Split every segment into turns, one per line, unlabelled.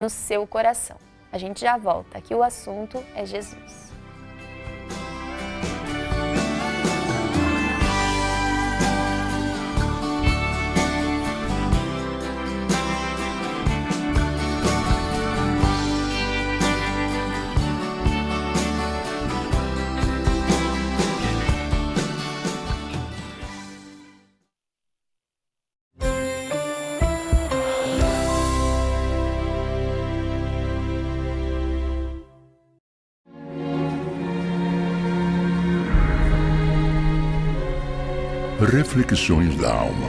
no seu coração. A gente já volta, aqui o assunto é Jesus.
Reflexões da alma.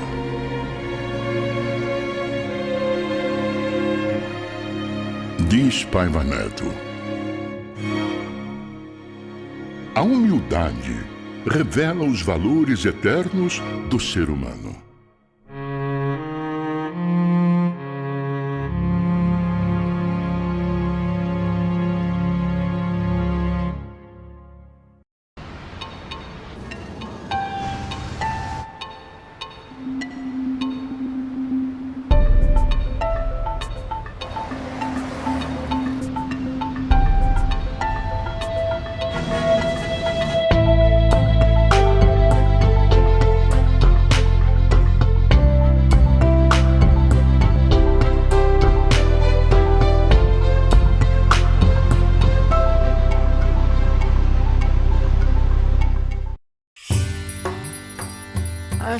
Diz Paiva Neto: a humildade revela os valores eternos do ser humano.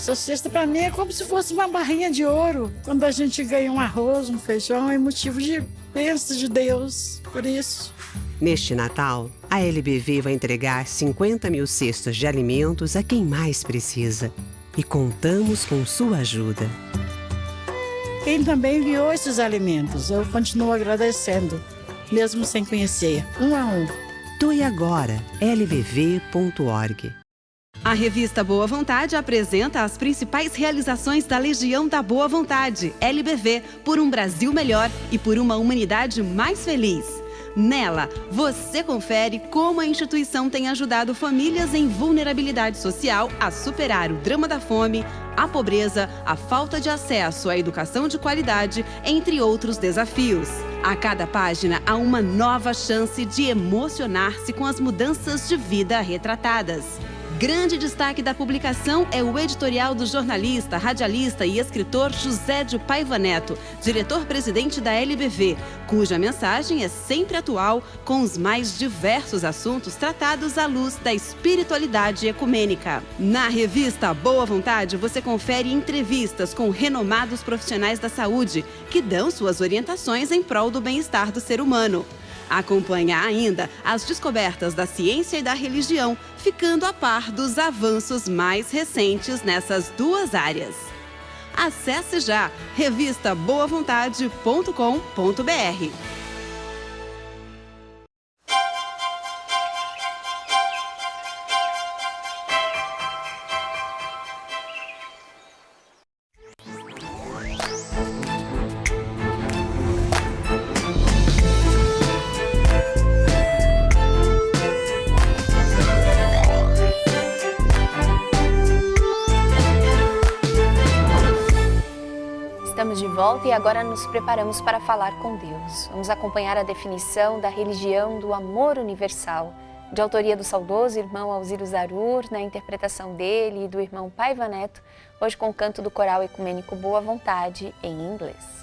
Essa cesta para mim é como se fosse uma barrinha de ouro. Quando a gente ganha um arroz, um feijão, é motivo de bênção de Deus. Por isso.
Neste Natal, a LBV vai entregar 50 mil cestas de alimentos a quem mais precisa. E contamos com sua ajuda.
Quem também enviou esses alimentos, eu continuo agradecendo, mesmo sem conhecer, um a um.
Doe agora, lbv.org.
A revista Boa Vontade apresenta as principais realizações da Legião da Boa Vontade, LBV, por um Brasil melhor e por uma humanidade mais feliz. Nela, você confere como a instituição tem ajudado famílias em vulnerabilidade social a superar o drama da fome, a pobreza, a falta de acesso à educação de qualidade, entre outros desafios. A cada página há uma nova chance de emocionar-se com as mudanças de vida retratadas. Grande destaque da publicação é o editorial do jornalista, radialista e escritor José de Paiva Neto, diretor-presidente da LBV, cuja mensagem é sempre atual, com os mais diversos assuntos tratados à luz da espiritualidade ecumênica. Na revista Boa Vontade, você confere entrevistas com renomados profissionais da saúde, que dão suas orientações em prol do bem-estar do ser humano. Acompanhe ainda as descobertas da ciência e da religião, ficando a par dos avanços mais recentes nessas duas áreas. Acesse já revistaboavontade.com.br.
Estamos de volta e agora nos preparamos para falar com Deus. Vamos acompanhar a definição da religião do amor universal, de autoria do saudoso irmão Alziro Zarur, na interpretação dele e do irmão Paiva Neto, hoje com o canto do coral ecumênico Boa Vontade em inglês.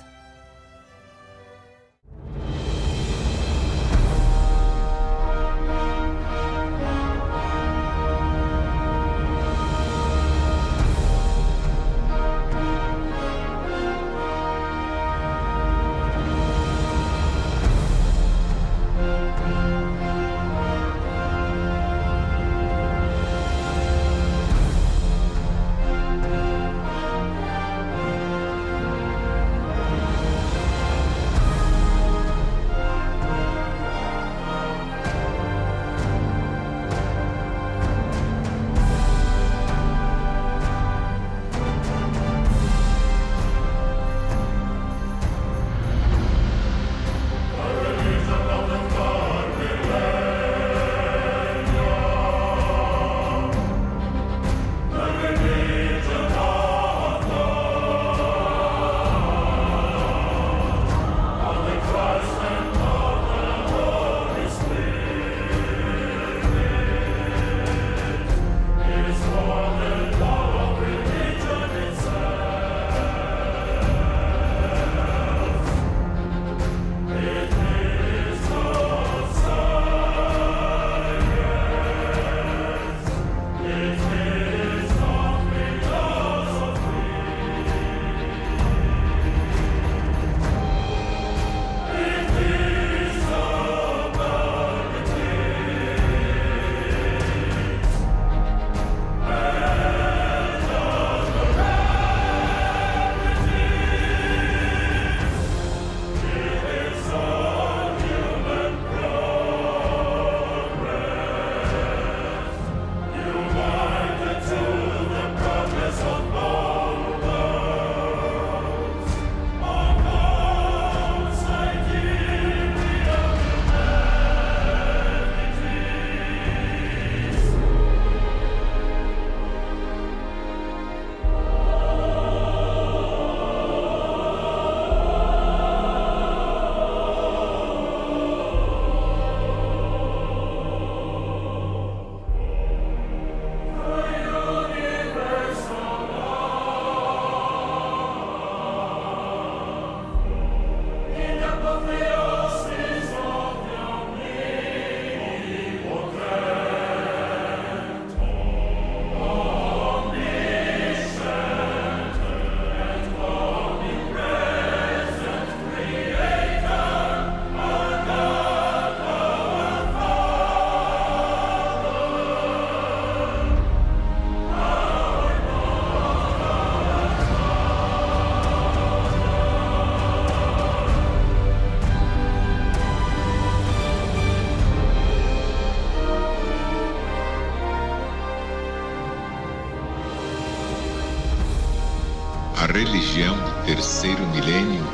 religião do terceiro milênio,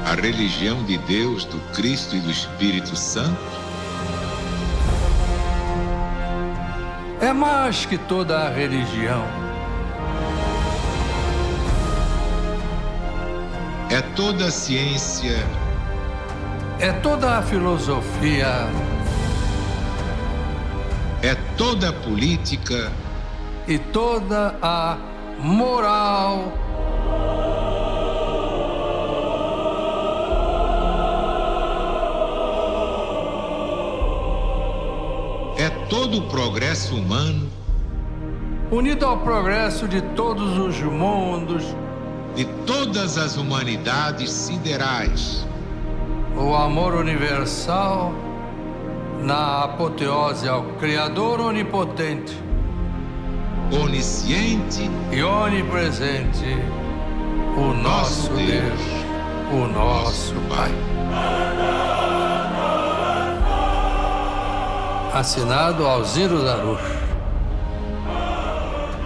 a religião de Deus, do Cristo e do Espírito Santo,
é mais que toda a religião.
é toda a ciência,
É toda a filosofia
é toda a política,
e toda a moral.
é todo o progresso humano,
Unido ao progresso de todos os mundos,
de todas as humanidades siderais,
o amor universal na apoteose ao Criador onipotente
onisciente,
e onipresente, o nosso Deus, o nosso Pai. Assinado Alziro Zarur,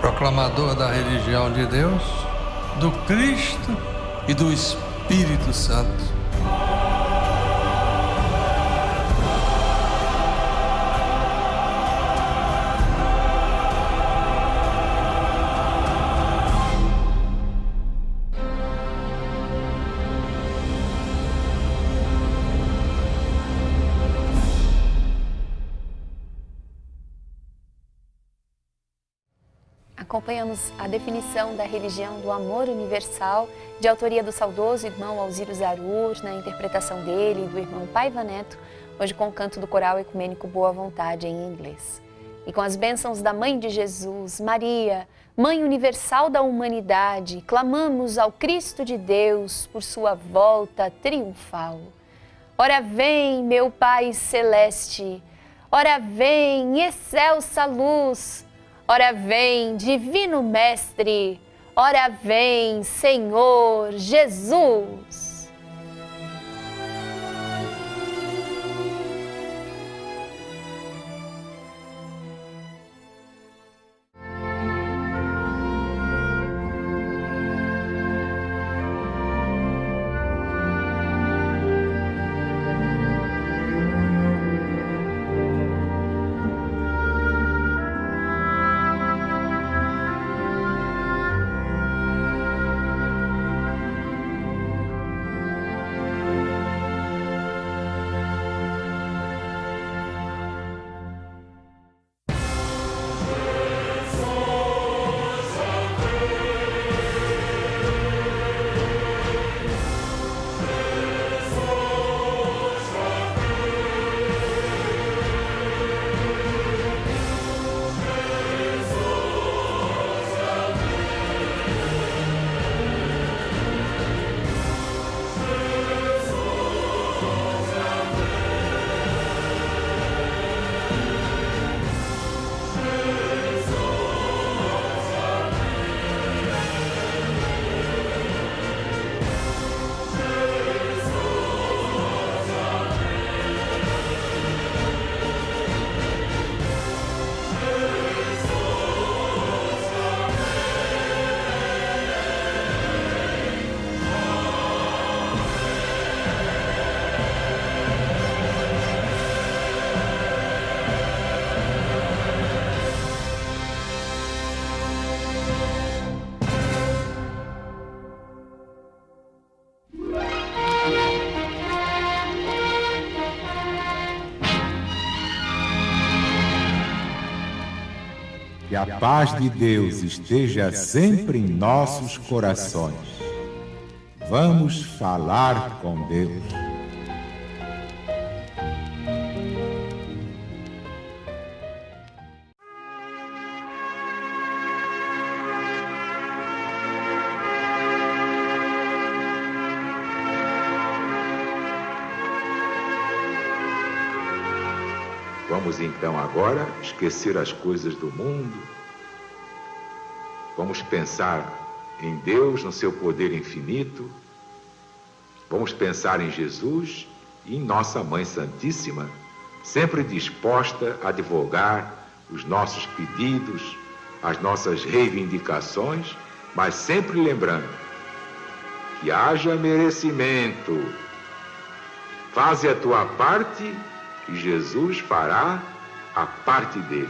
proclamador da religião de Deus, do Cristo e do Espírito Santo.
Acompanhamos a definição da religião do amor universal, de autoria do saudoso irmão Alziro Zarur, na interpretação dele e do irmão Paiva Neto, hoje com o canto do coral ecumênico Boa Vontade em inglês. E com as bênçãos da Mãe de Jesus, Maria, Mãe universal da humanidade, clamamos ao Cristo de Deus por sua volta triunfal. Ora vem, meu Pai celeste, ora vem, excelsa luz, ora vem, Divino Mestre, ora vem, Senhor Jesus.
Que a paz de Deus esteja sempre em nossos corações. Vamos falar com Deus.
Vamos então agora esquecer as coisas do mundo. Vamos pensar em Deus, no seu poder infinito. Vamos pensar em Jesus e em nossa Mãe Santíssima, sempre disposta a divulgar os nossos pedidos, as nossas reivindicações, mas sempre lembrando que haja merecimento. Faze a tua parte e Jesus fará a parte dele.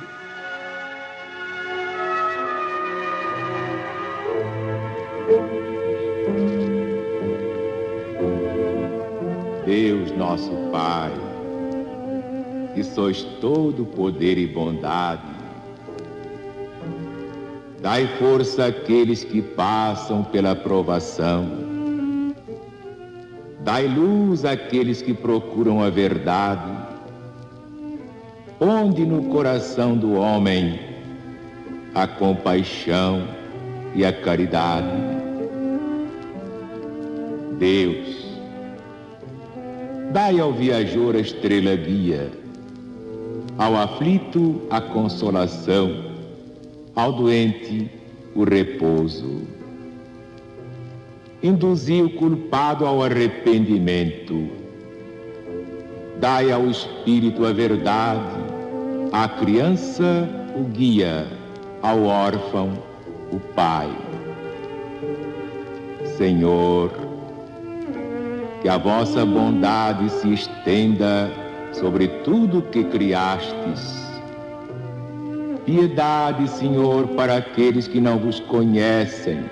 Deus nosso Pai, que sois todo poder e bondade, dai força àqueles que passam pela provação, dai luz àqueles que procuram a verdade, ponde no coração do homem a compaixão e a caridade. Deus, dai ao viajor a estrela guia, ao aflito a consolação, ao doente o repouso. Induzi o culpado ao arrependimento. Dai ao espírito a verdade, à criança o guia, ao órfão o pai. Senhor, que a vossa bondade se estenda sobre tudo que criastes. Piedade, Senhor, para aqueles que não vos conhecem.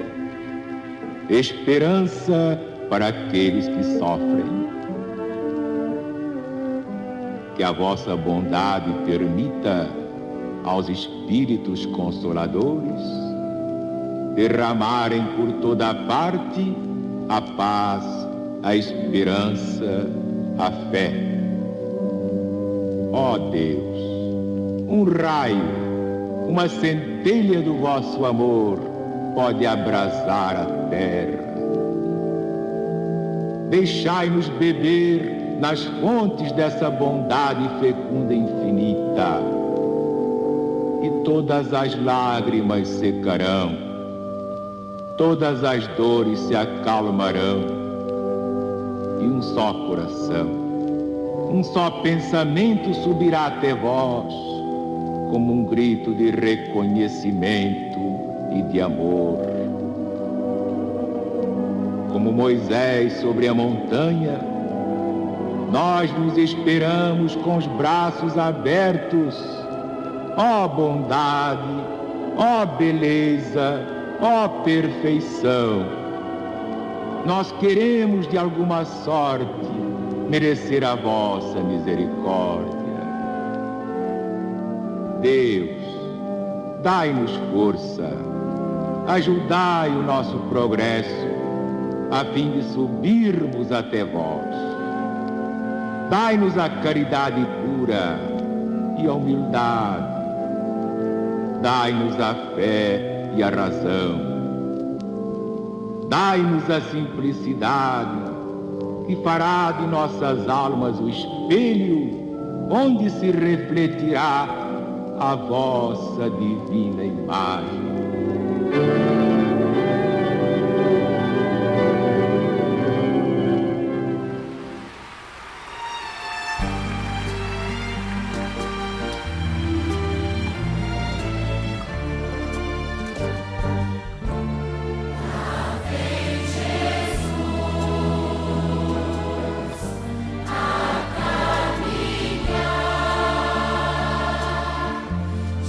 Esperança para aqueles que sofrem. Que a vossa bondade permita aos espíritos consoladores derramarem por toda parte a paz, a esperança, a fé. Ó Deus, um raio, uma centelha do vosso amor pode abrasar a terra. Deixai-nos beber nas fontes dessa bondade fecunda e infinita, e todas as lágrimas secarão, todas as dores se acalmarão, e um só coração, um só pensamento subirá até vós, como um grito de reconhecimento e de amor. Como Moisés sobre a montanha, nós nos esperamos com os braços abertos. Ó bondade, ó beleza, ó perfeição, nós queremos de alguma sorte merecer a vossa misericórdia. Deus, dai-nos força, ajudai o nosso progresso, a fim de subirmos até vós. Dai-nos a caridade pura e a humildade, dai-nos a fé e a razão. Dai-nos a simplicidade, que fará de nossas almas o espelho onde se refletirá a vossa divina imagem.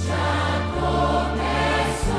Já começou.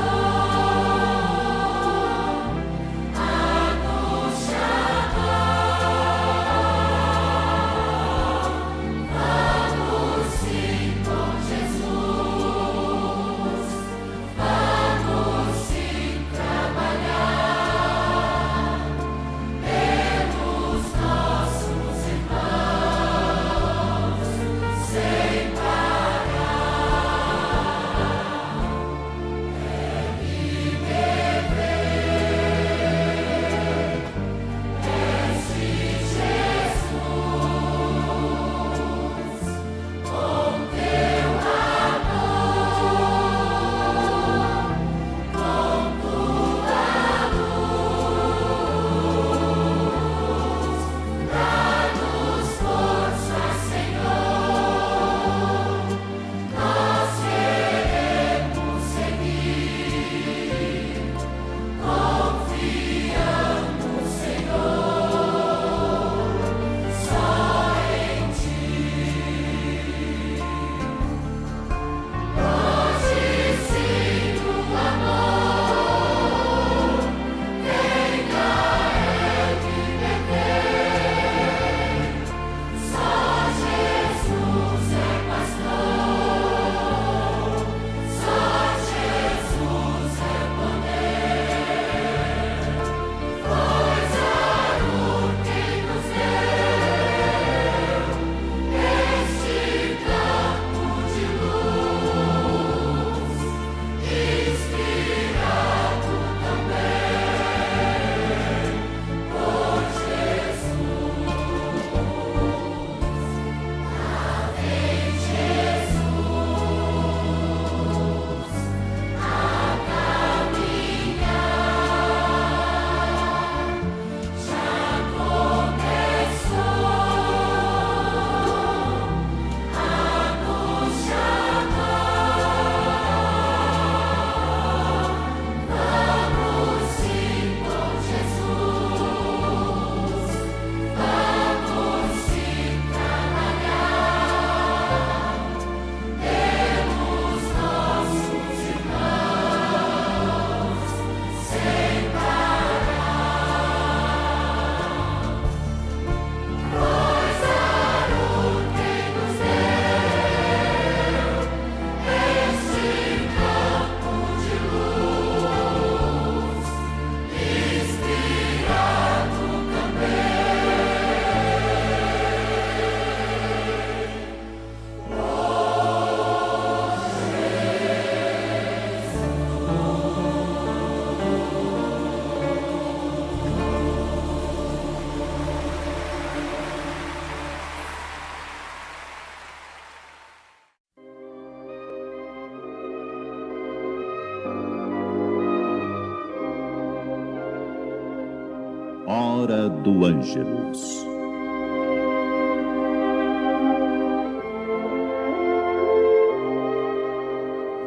Hora do Ângelus.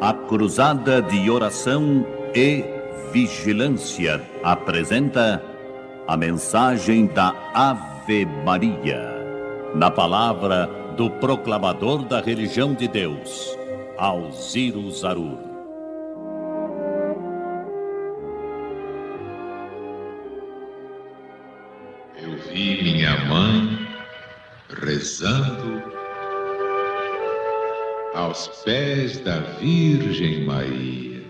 A Cruzada de Oração e Vigilância apresenta a mensagem da Ave Maria, na palavra do proclamador da religião de Deus, Alziro Zarur.
Eu vi minha mãe rezando aos pés da Virgem Maria.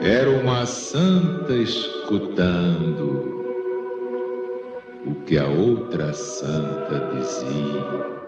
Era uma santa escutando o que a outra santa dizia.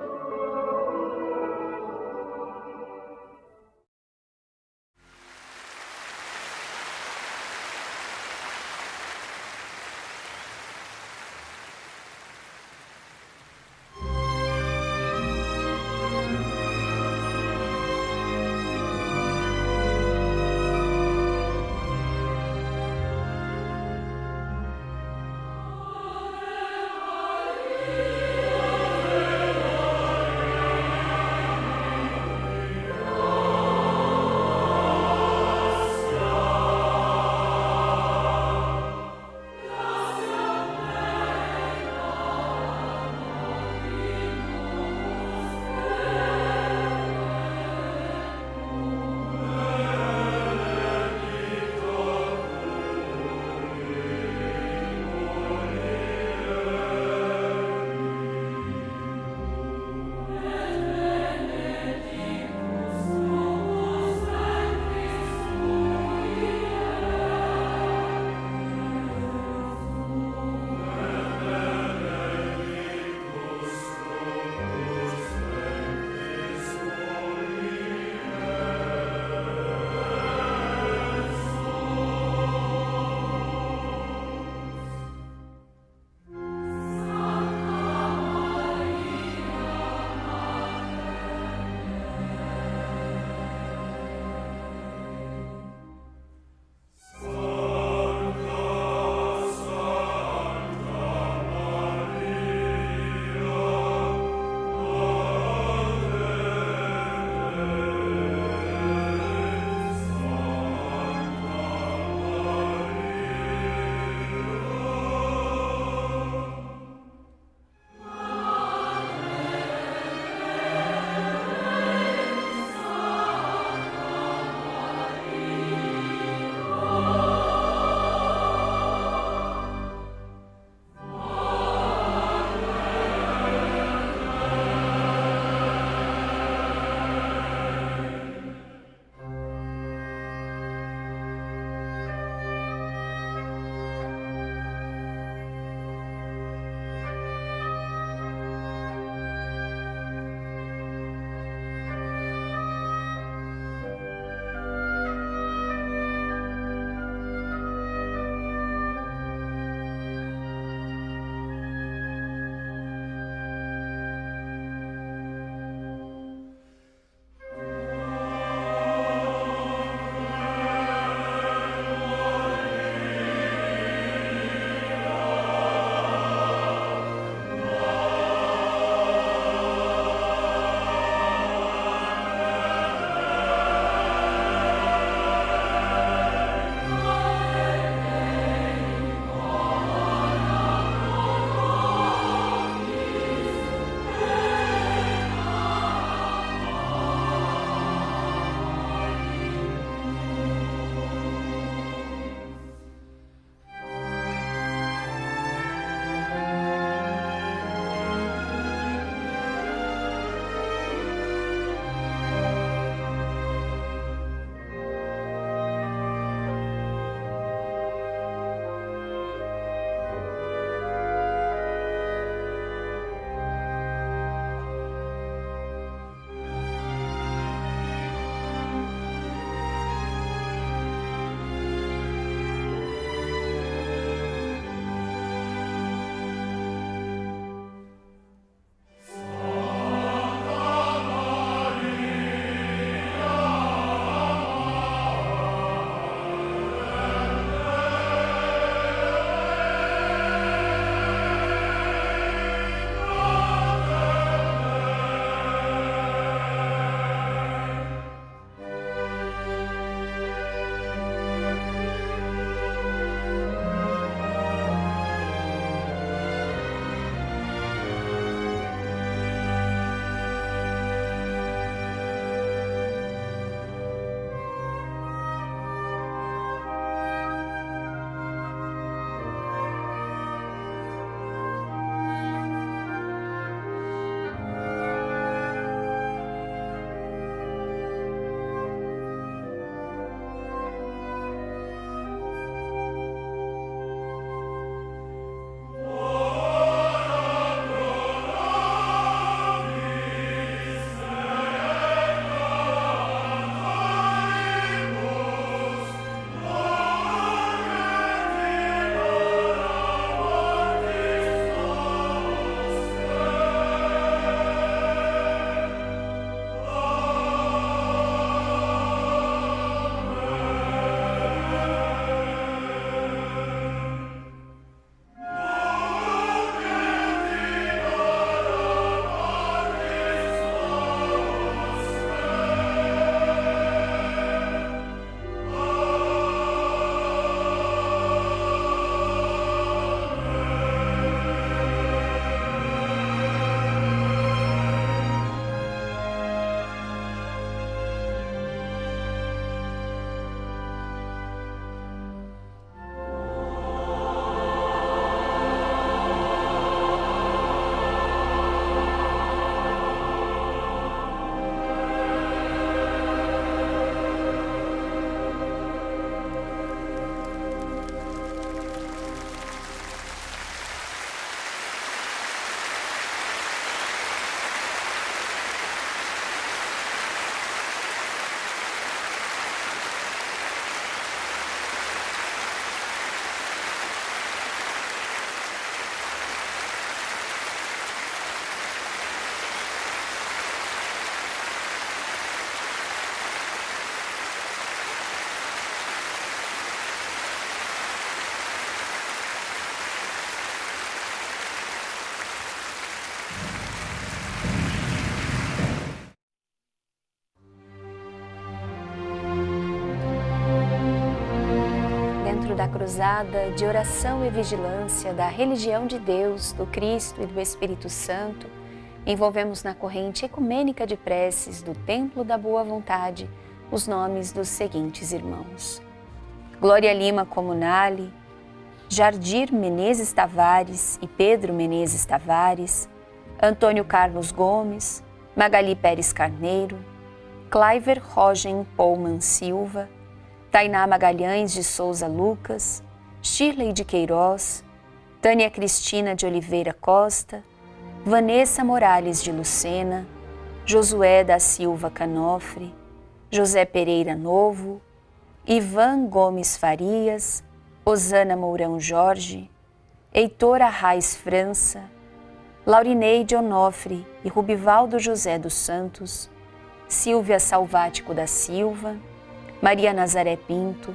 dentro da cruzada de oração e vigilância da religião de Deus, do Cristo e do Espírito Santo, envolvemos na corrente ecumênica de preces do Templo da Boa Vontade os nomes dos seguintes irmãos: Glória Lima Comunale, Jardir Menezes Tavares e Pedro Menezes Tavares, Antônio Carlos Gomes, Magali Pérez Carneiro, Cliver Rogen Pouman Silva, Tainá Magalhães de Souza Lucas, Shirley de Queiroz, Tânia Cristina de Oliveira Costa, Vanessa Morales de Lucena, Josué da Silva Canofre, José Pereira Novo, Ivan Gomes Farias, Osana Mourão Jorge, Heitor Arraes França, Laurineide Onofre e Rubivaldo José dos Santos, Silvia Salvático da Silva, Maria Nazaré Pinto,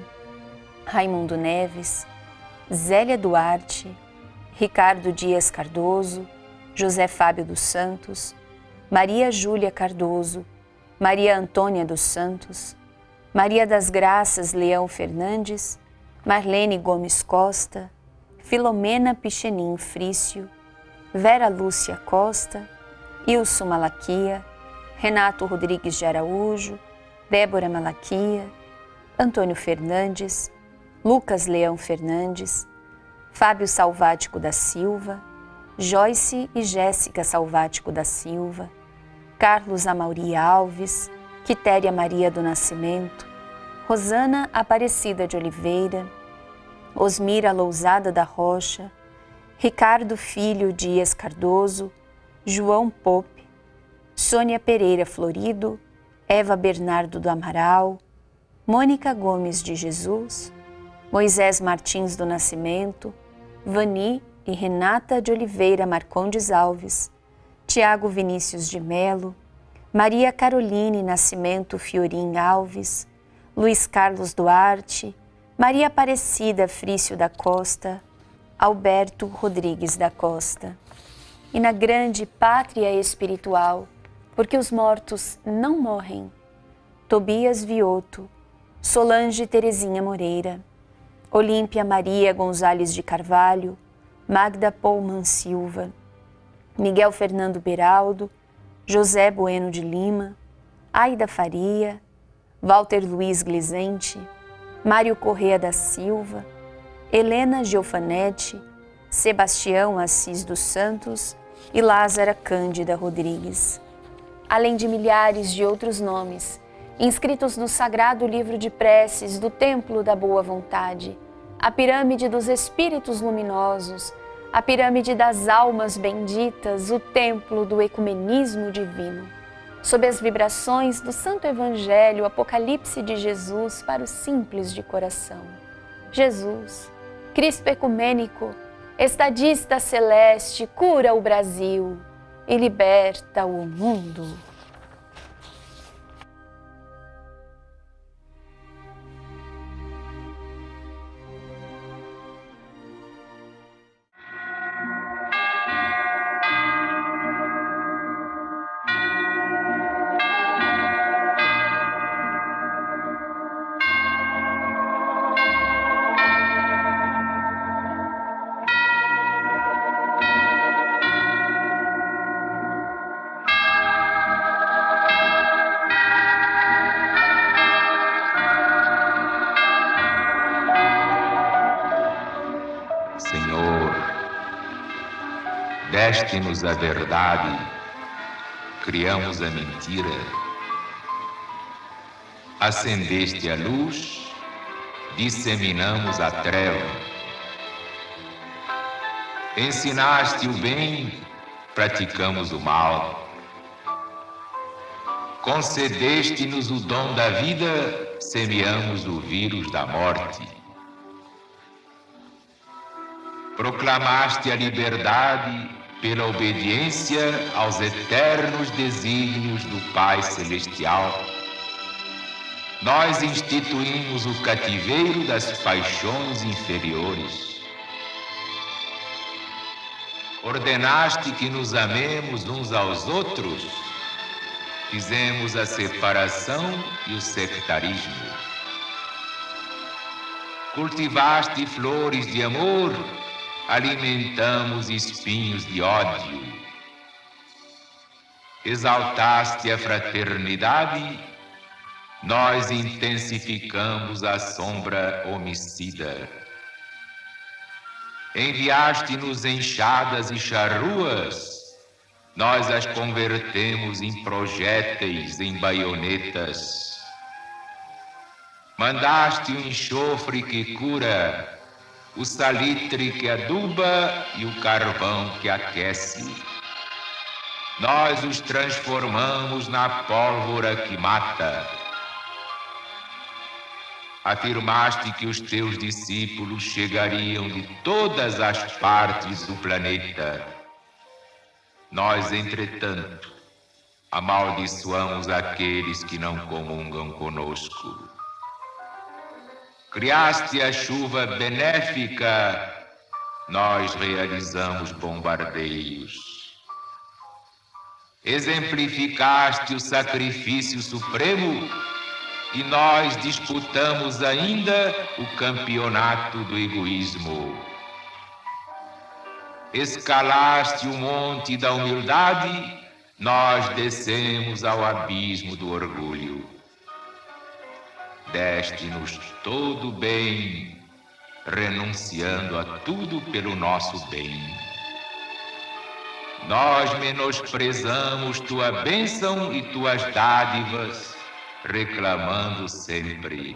Raimundo Neves, Zélia Duarte, Ricardo Dias Cardoso, José Fábio dos Santos, Maria Júlia Cardoso, Maria Antônia dos Santos, Maria das Graças Leão Fernandes, Marlene Gomes Costa, Filomena Pichenin Frício, Vera Lúcia Costa, Ilso Malaquia, Renato Rodrigues de Araújo, Débora Malaquia, Antônio Fernandes, Lucas Leão Fernandes, Fábio Salvático da Silva, Joyce e Jéssica Salvático da Silva, Carlos Amauri Alves, Quitéria Maria do Nascimento, Rosana Aparecida de Oliveira, Osmira Lousada da Rocha, Ricardo Filho Dias Cardoso, João Pope, Sônia Pereira Florido, Eva Bernardo do Amaral, Mônica Gomes de Jesus, Moisés Martins do Nascimento, Vani e Renata de Oliveira Marcondes Alves, Tiago Vinícius de Melo, Maria Caroline Nascimento Fiorim Alves, Luiz Carlos Duarte, Maria Aparecida Frício da Costa, Alberto Rodrigues da Costa. E na grande pátria espiritual, porque os mortos não morrem, Tobias Vioto, Solange Terezinha Moreira, Olímpia Maria Gonzales de Carvalho, Magda Pouman Silva, Miguel Fernando Beraldo, José Bueno de Lima, Aida Faria, Walter Luiz Glizente, Mário Correa da Silva, Helena Geofanete, Sebastião Assis dos Santos e Lázara Cândida Rodrigues. Além de milhares de outros nomes, inscritos no Sagrado Livro de Preces do Templo da Boa Vontade, a Pirâmide dos Espíritos Luminosos, a Pirâmide das Almas Benditas, o Templo do Ecumenismo Divino, sob as vibrações do Santo Evangelho, Apocalipse de Jesus para os simples de coração. Jesus, Cristo Ecumênico, Estadista Celeste, cura o Brasil e liberta o mundo.
Deste-nos a verdade, criamos a mentira. Acendeste a luz, disseminamos a treva. Ensinaste o bem, praticamos o mal. Concedeste-nos o dom da vida, semeamos o vírus da morte. Proclamaste a liberdade pela obediência aos eternos desígnios do Pai Celestial. Nós instituímos o cativeiro das paixões inferiores. Ordenaste que nos amemos uns aos outros, fizemos a separação e o sectarismo. cultivaste flores de amor, alimentamos espinhos de ódio. Exaltaste a fraternidade, nós intensificamos a sombra homicida. Enviaste-nos enxadas e charruas, nós as convertemos em projéteis, em baionetas. Mandaste o enxofre que cura, o salitre que aduba e o carvão que aquece. Nós os transformamos na pólvora que mata. Afirmaste que os teus discípulos chegariam de todas as partes do planeta. Nós, entretanto, amaldiçoamos aqueles que não comungam conosco. Criaste a chuva benéfica, nós realizamos bombardeios. Exemplificaste o sacrifício supremo e nós disputamos ainda o campeonato do egoísmo. Escalaste o monte da humildade, nós descemos ao abismo do orgulho. Deste-nos todo o bem, renunciando a tudo pelo nosso bem. Nós menosprezamos tua bênção e tuas dádivas, reclamando sempre.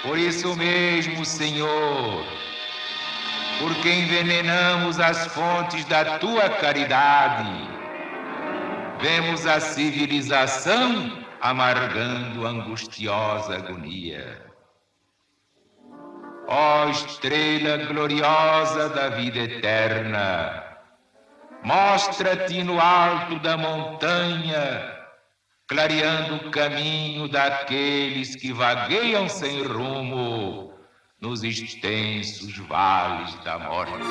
Por isso mesmo, Senhor, porque envenenamos as fontes da tua caridade, vemos a civilização amargando angustiosa agonia. Ó estrela gloriosa da vida eterna, mostra-te no alto da montanha, clareando o caminho daqueles que vagueiam sem rumo nos extensos vales da morte.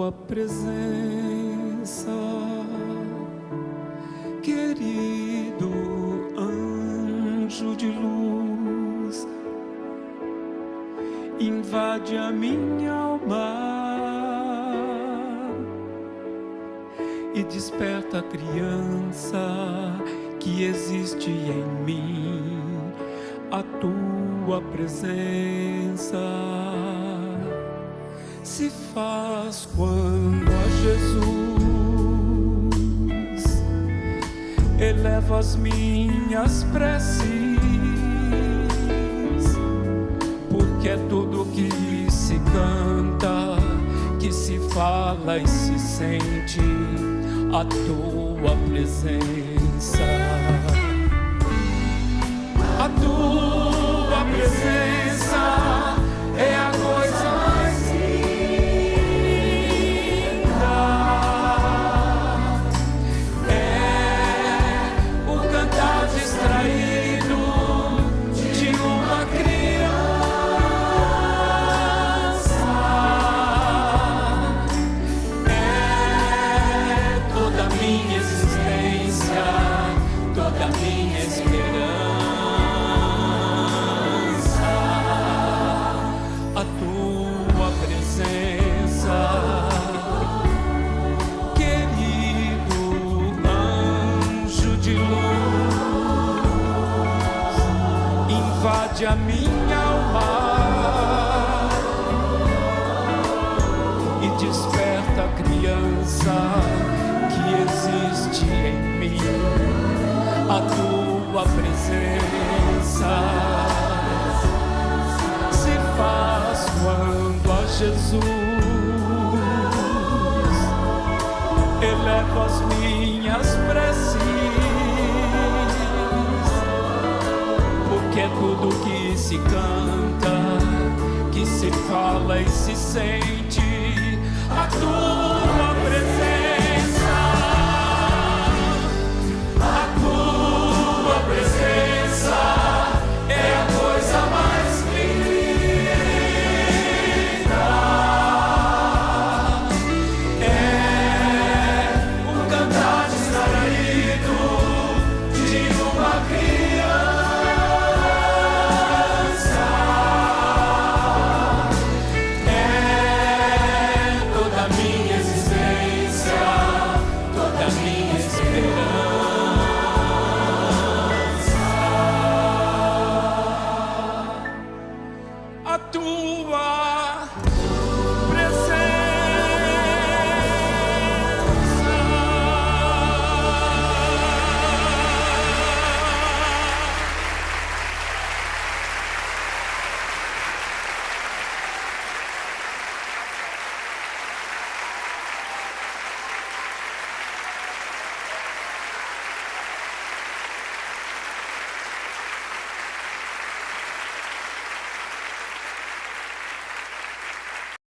tua presença, querido anjo de luz, invade a minha alma e desperta a criança que existe em mim, a tua presença se faz quando a Jesus elevo as minhas preces, porque é tudo que se canta, que se fala e se sente a tua presença. A tua presença é a coisa mais linda. É o cantar distraído de uma criança. É toda a minha existência, toda a minha esperança. A tua presença, querido anjo de luz, invade a minha alma e desperta a criança que existe em mim. A tua presença se faz quando a Jesus elevo as minhas preces, porque é tudo que se canta, que se fala e se sente a tua